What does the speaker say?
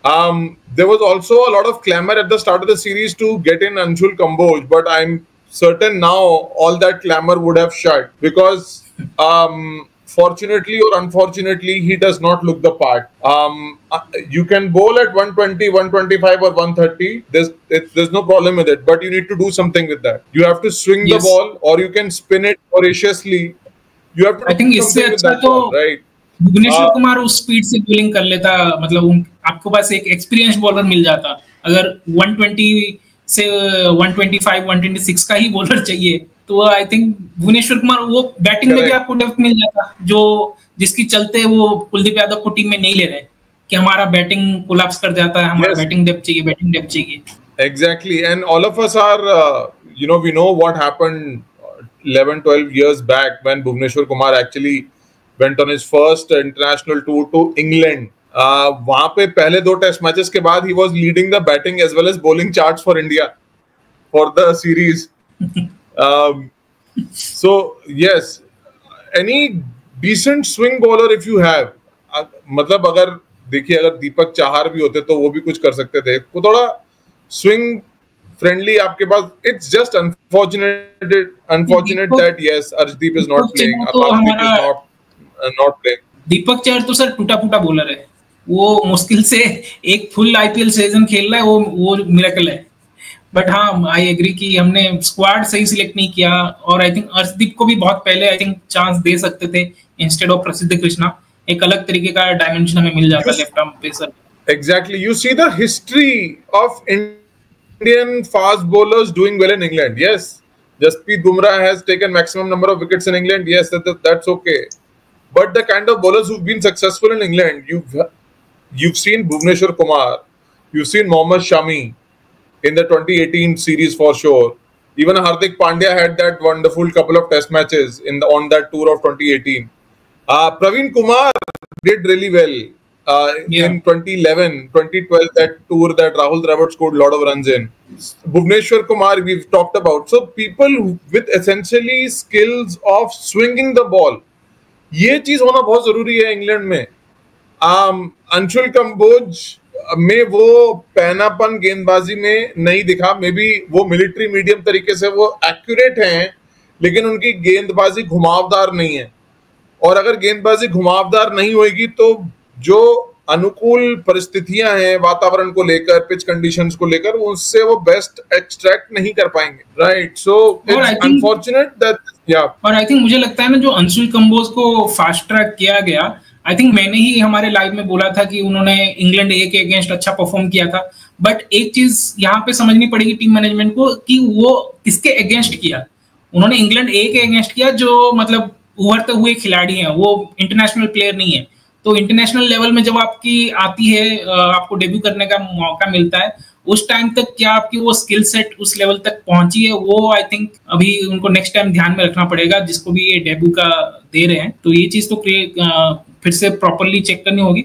There was also a lot of clamor at the start of the series to get in Anshul Kamboj, but I'm certain now all that clamor would have shut because, fortunately or unfortunately, he does not look the part. You can bowl at 120, 125 or 130. There's no problem with it, but you need to do something with that. You have to swing the ball, or you can spin it voraciously. You have to do something with that ball, right? Bhuvneshwar Kumar उस speed से bowling कर लेता, मतलब आपको पास एक experience bowler मिल जाता. अगर 120 से 125 126 का ही बॉलर चाहिए तो आई थिंक भुवनेश्वर कुमार वो बैटिंग में भी आपको डेप्थ मिल जाता, जो जिसकी चलते वो कुलदीप यादव को टीम में नहीं ले रहे कि हमारा बैटिंग कोलैप्स कर जाता है, हमारा बैटिंग डेप्थ चाहिए. Exactly, and all of us are we know what happened 11-12 years back when Bhuvneshwar Kumar actually went on his first international tour to England. वहां पे पहले 2 टेस्ट मैचेस के बाद he was leading the batting as well as bowling charts for India for the series. So yes, any decent swing bowler if you have, मतलब अगर देखिए अगर दीपक चाहर भी होते तो वो भी कुछ कर सकते थे, वो थोड़ा swing friendly आपके पास. It's just unfortunate that yes, Arshdeep is not playing, Akash is not playing. Deepak Chahar तो सर टूटा फूटा बॉलर है, वो मुश्किल से एक फुल आईपीएल सीजन खेल रहा है, वो मिरेकल है. बट हाँ, आई एग्री कि हमने स्क्वाड सही सिलेक्ट नहीं किया, और आई थिंक अर्शदीप को भी बहुत पहले आई थिंक चांस दे सकते थे इंस्टेड ऑफ प्रसिद्ध कृष्णा. एक अलग तरीके का डायमेंशन हमें मिल जाता left arm pacer. Exactly, you see the history of Indian fast bowlers doing well in England. Yes, Jasprit Bumrah has taken maximum number of wickets in England. Yes, that's okay. But the kind of bowlers who've been successful in England, you've seen Bhuvneshwar Kumar, you've seen Mohammad Shami in the 2018 series for sure. Even Hardik Pandya had that wonderful couple of test matches on that tour of 2018. Praveen Kumar did really well in 2011, 2012, that tour that Rahul Dravid scored a lot of runs in. Bhuvneshwar Kumar we've talked about. So people with essentially skills of swinging the ball, ये चीज होना बहुत जरूरी है England में. अंशुल कंबोज में वो पहनापन गेंदबाजी में नहीं दिखा. मे बी वो मिलिट्री मीडियम तरीके से वो एक्यूरेट हैं, लेकिन उनकी गेंदबाजी घुमावदार नहीं है. और अगर गेंदबाजी घुमावदार नहीं होगी तो जो अनुकूल परिस्थितियां हैं वातावरण को लेकर, पिच कंडीशंस को लेकर, उससे वो बेस्ट एक्सट्रैक्ट नहीं कर पाएंगे. Right, so it's unfortunate that और आई थिंक मुझे लगता है ना, जो अंशुल कंबोज को फास्ट ट्रैक किया गया, आई थिंक मैंने ही हमारे लाइव में बोला था कि उन्होंने इंग्लैंड ए के अगेंस्ट अच्छा परफॉर्म किया था. बट एक चीज यहाँ पे समझनी पड़ेगी टीम मैनेजमेंट को कि वो किसके अगेंस्ट किया. उन्होंने इंग्लैंड ए के अगेंस्ट किया, जो मतलब उभरते हुए खिलाड़ी हैं, वो इंटरनेशनल प्लेयर नहीं है. तो इंटरनेशनल लेवल में जब आपकी आती है, आपको डेब्यू करने का मौका मिलता है, उस टाइम तक क्या आपकी वो स्किल सेट उस लेवल तक पहुंची है, वो आई थिंक अभी उनको नेक्स्ट टाइम ध्यान में रखना पड़ेगा, जिसको भी ये डेब्यू का दे रहे हैं. तो ये चीज तो फिर से प्रॉपरली चेक करनी होगी.